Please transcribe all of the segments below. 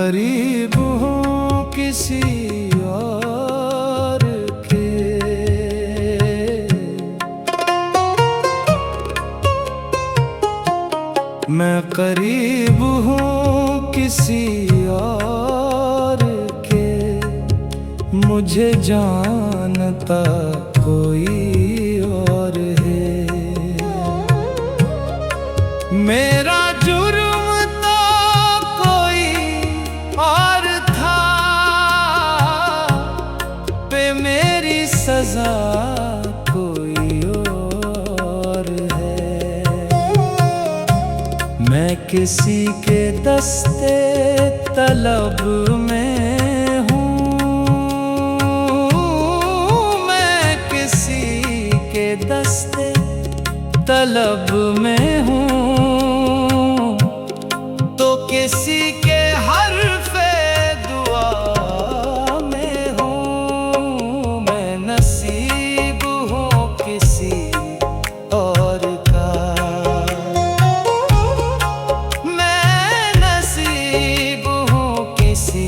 करीब हूँ किसी और के, मैं करीब हूँ किसी और के, मुझे जानता कोई और है। मेरा जुर्म तो कोई और था, पे मेरी सजा कोई और है। मैं किसी के दस्ते तलब में हूँ, मैं किसी के दस्ते तलब में हूँ, तो किसी के हर्फ़े दुआ में हूँ। मैं नसीब हूँ किसी और का, मैं नसीब हूँ किसी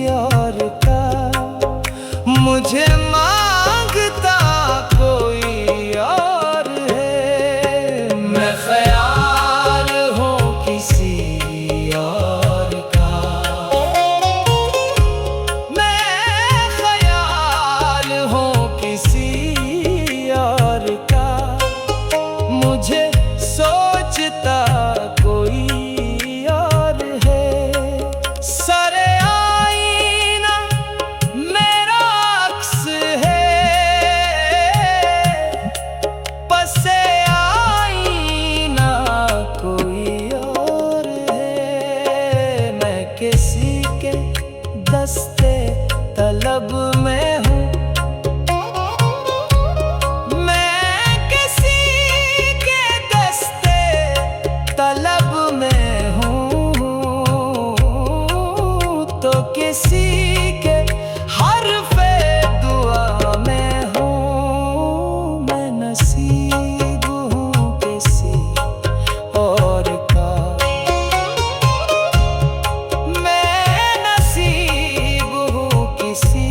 और का, मुझे मांगता कोई और है। मैं ख्याल हूँ किसी और का, मैं ख्याल हूँ किसी और का, मुझे सोचता कोई और है। सरे आईना मेरा अक्स है, पसे आईना कोई और है। मैं किसी के दस्ते तलब में हूँ, मैं किसी के दस्ते तलब में हूँ, तो किसी के हर्फ़े दुआ में हूँ। मैं नसीब हूँ किसी और का, मैं नसीब हूँ किसी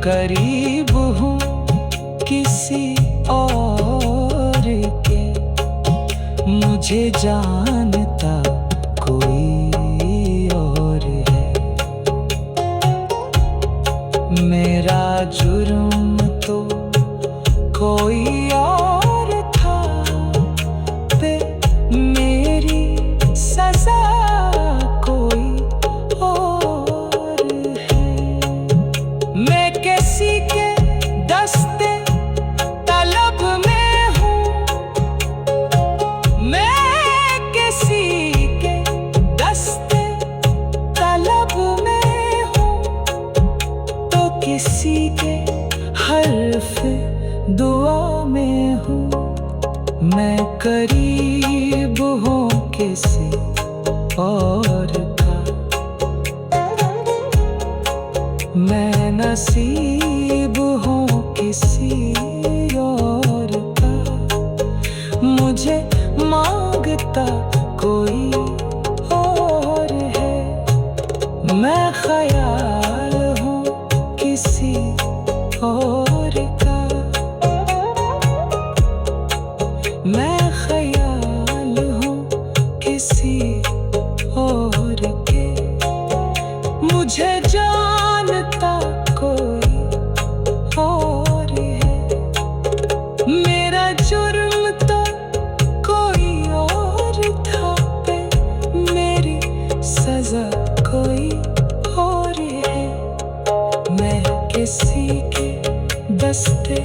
करीब हूँ किसी और के, मुझे जानता कोई और है। मेरा जुर्म तो कोई और था, पे मेरी सजा कोई और है। मैं किसी के दस्ते तलब में हूँ, मैं किसी के दस्ते तलब में हूँ, तो किसी के हर्फ दुआ में हूँ। मैं करीब हूँ किसी और का, मैं नसीब हूँ किसी और का, मुझे मांगता कोई और है। मैं ख्याल हूँ किसी और का, मैं ख्याल हूँ किसी और के, मुझे जानता कोई और है। मेरा जुर्म तो कोई और था, पे मेरी सजा कोई और है। मैं किसी के दस्ते